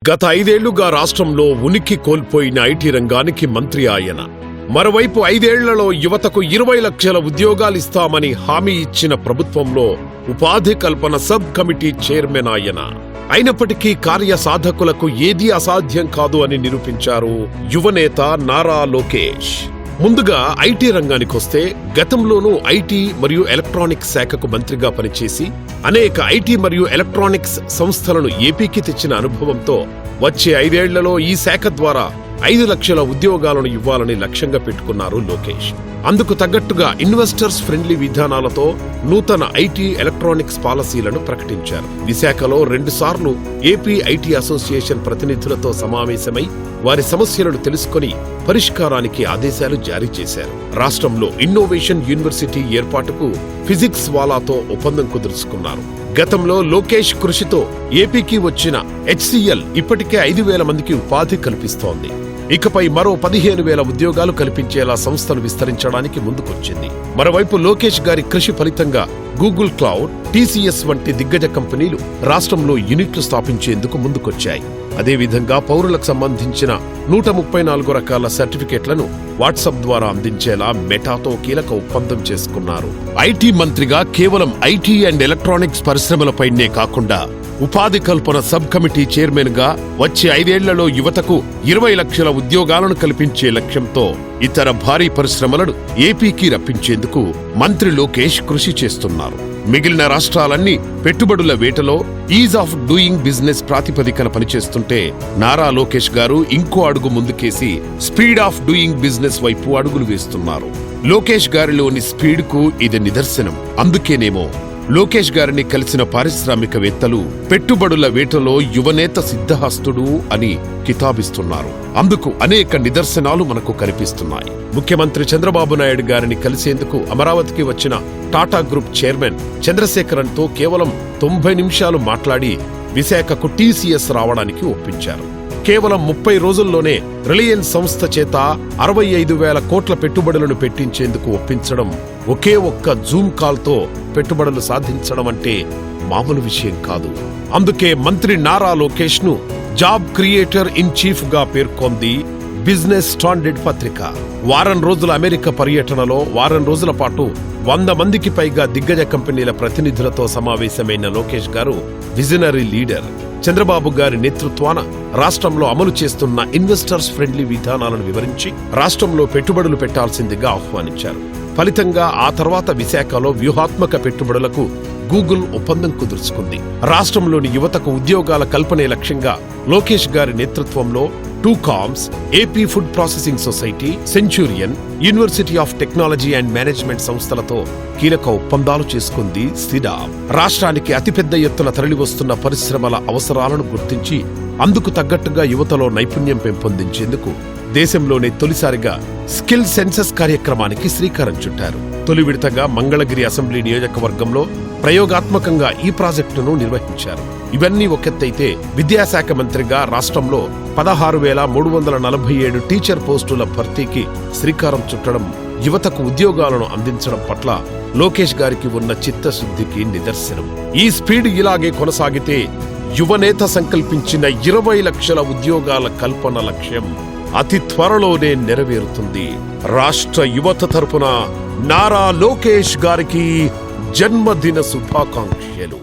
గత 5 ఏళ్లుగా రాష్ట్రంలో ఉనికి కోల్పోయిన ఐటీ రంగానికి మంత్రి ఆయన. మరోవైపు 5 ఏళ్లలో యువతకు 20 లక్షల ఉద్యోగాలిస్తామని హామీ ఇచ్చిన ప్రభుత్వంలో ఉపాధి కల్పన సబ్ కమిటీ చైర్మన్ ఆయన. అయినప్పటికీ కార్యసాధకులకు ఏదీ అసాధ్యం కాదు అని నిరూపించారు యువనేత నారా లోకేష్. ముందుగా ఐటీ రంగానికొస్తే గతంలోనూ ఐటీ మరియు ఎలక్ట్రానిక్స్ శాఖకు మంత్రిగా పనిచేసి అనేక ఐటీ మరియు ఎలక్ట్రానిక్స్ సంస్థలను ఏపీకి తెచ్చిన అనుభవంతో వచ్చే 5 ఏళ్లలో ఈ శాఖ ద్వారా 5 లక్షల ఉద్యోగాలను ఇవ్వాలని లక్ష్యంగా పెట్టుకున్నారు లోకేష్. అందుకు తగ్గట్టుగా ఇన్వెస్టర్స్ ఫ్రెండ్లీ విధానాలతో నూతన ఐటీ ఎలక్ట్రానిక్స్ పాలసీలను ప్రకటించారు. విశాఖలో 2 సార్లు ఏపీ ఐటీ అసోసియేషన్ ప్రతినిధులతో సమావేశమై వారి సమస్యలను తెలుసుకుని పరిష్కారానికి ఆదేశాలు జారీ చేశారు. రాష్ట్రంలో ఇన్నోవేషన్ యూనివర్సిటీ ఏర్పాటుకు ఫిజిక్స్ వాలాతో ఒప్పందం కుదుర్చుకున్నారు. గతంలో లోకేష్ కృషితో ఏపీకి వచ్చిన హెచ్సిఎల్ ఇప్పటికే 5,000 మందికి ఉపాధి కల్పిస్తోంది. ఇకపై మరో 15,000 ఉద్యోగాలు కల్పించేలా సంస్థను విస్తరించడానికి ముందుకొచ్చింది. మరోవైపు లోకేష్ గారి కృషి ఫలితంగా గూగుల్ క్లౌడ్, టీసీఎస్ వంటి దిగ్గజ కంపెనీలు రాష్ట్రంలో యూనిట్లు స్థాపించేందుకు ముందుకొచ్చాయి. అదేవిధంగా పౌరులకు సంబంధించిన 134 రకాల సర్టిఫికెట్లను వాట్సాప్ ద్వారా అందించేలా మెటాతో కీలక ఒప్పందం చేసుకున్నారు. ఐటీ మంత్రిగా కేవలం ఐటీ అండ్ ఎలక్ట్రానిక్స్ పరిశ్రమలపైనే కాకుండా ఉపాధి కల్పన సబ్ కమిటీ చైర్మన్ గా వచ్చే 5 ఏళ్లలో యువతకు 20 లక్షల ఉద్యోగాలను కల్పించే లక్ష్యంతో ఇతర భారీ పరిశ్రమలను ఏపీకి రప్పించేందుకు మంత్రి లోకేష్ కృషి చేస్తున్నారు. మిగిలిన రాష్ట్రాలన్నీ పెట్టుబడుల వేటలో ఈజ్ ఆఫ్ డూయింగ్ బిజినెస్ ప్రాతిపదికన పనిచేస్తుంటే నారా లోకేష్ గారు ఇంకో అడుగు ముందుకేసి స్పీడ్ ఆఫ్ డూయింగ్ బిజినెస్ వైపు అడుగులు వేస్తున్నారు. లోకేష్ గారిలోని స్పీడ్ కు ఇది నిదర్శనం. అందుకేనేమో లోకేష్ గారిని కలిసిన పారిశ్రామికవేత్తలు పెట్టుబడుల వేటలో యువనేత సిద్ధహస్తుడు అని కితాబిస్తున్నారు. అందుకు అనేక నిదర్శనాలు మనకు కనిపిస్తున్నాయి. ముఖ్యమంత్రి చంద్రబాబు నాయుడు గారిని కలిసేందుకు అమరావతికి వచ్చిన టాటా గ్రూప్ చైర్మన్ చంద్రశేఖరన్తో కేవలం 90 నిమిషాలు మాట్లాడి విశాఖకు టీసీఎస్ రావడానికి ఒప్పించారు. కేవలం 30 రోజుల్లోనే రిలయన్స్ సంస్థ చేత 65,000 కోట్ల పెట్టుబడులను పెట్టించేందుకు ఒప్పించడం, ఒకే ఒక్క జూమ్ కాల్తో పెట్టుబడులు సాధించడం అంటే మామూలు విషయం కాదు. అందుకే మంత్రి నారా లోకేష్ ను జాబ్ క్రియేటర్ ఇన్ చీఫ్ గా పేర్కొంది బిజినెస్ స్టాండర్డ్ పత్రిక. వారం రోజుల అమెరికా పర్యటనలో వారం రోజుల పాటు 100 మందికి పైగా దిగ్గజ కంపెనీల ప్రతినిధులతో సమావేశమైన లోకేష్ గారు విజనరీ లీడర్. చంద్రబాబు గారి నేతృత్వాన రాష్ట్రంలో అమలు చేస్తున్న ఇన్వెస్టర్స్ ఫ్రెండ్లీ విధానాలను వివరించి రాష్ట్రంలో పెట్టుబడులు పెట్టాల్సిందిగా ఆహ్వానించారు. ఫలితంగా ఆ తర్వాత విశాఖలో వ్యూహాత్మక పెట్టుబడులకు గూగుల్ ఒప్పందం కుదుర్చుకుంది. రాష్ట్రంలోని యువతకు ఉద్యోగాల కల్పనే లక్ష్యంగా లోకేష్ గారి నేతృత్వంలో 2 comms, AP food processing society, Centurion, university of technology and management సంస్థలతో కీలక ఒప్పందాలు చేసుకుంది సిడా. రాష్ట్రానికి అతిపెద్ద ఎత్తున తరలివస్తున్న పరిశ్రమల అవసరాలను గుర్తించి అందుకు తగ్గట్టుగా యువతలో నైపుణ్యం పెంపొందించేందుకు దేశంలోనే తొలిసారిగా స్కిల్ సెన్సస్ కార్యక్రమానికి శ్రీకారం చుట్టారు. తొలి విడతగా మంగళగిరి అసెంబ్లీ నియోజకవర్గంలో ప్రయోగాత్మకంగా ఈ ప్రాజెక్టును నిర్వహించారు. ఇవన్నీ ఒకెత్తైతే విద్యాశాఖ మంత్రిగా రాష్ట్రంలో 16,347 టీచర్ పోస్టుల భర్తీకి శ్రీకారం చుట్టడం, యువతకు ఉద్యోగాలను అందించడం పట్ల లోకేష్ గారికి ఉన్న చిత్తశుద్ధికి నిదర్శనం. ఈ స్పీడ్ ఇలాగే కొనసాగితే యువనేత సంకల్పించిన 20 లక్షల ఉద్యోగాల కల్పన లక్ష్యం అతి త్వరలోనే నెరవేరుతుంది. రాష్ట్ర యువత తరపున నారా లోకేష్ గారికి జన్మదిన శుభాకాంక్షలు.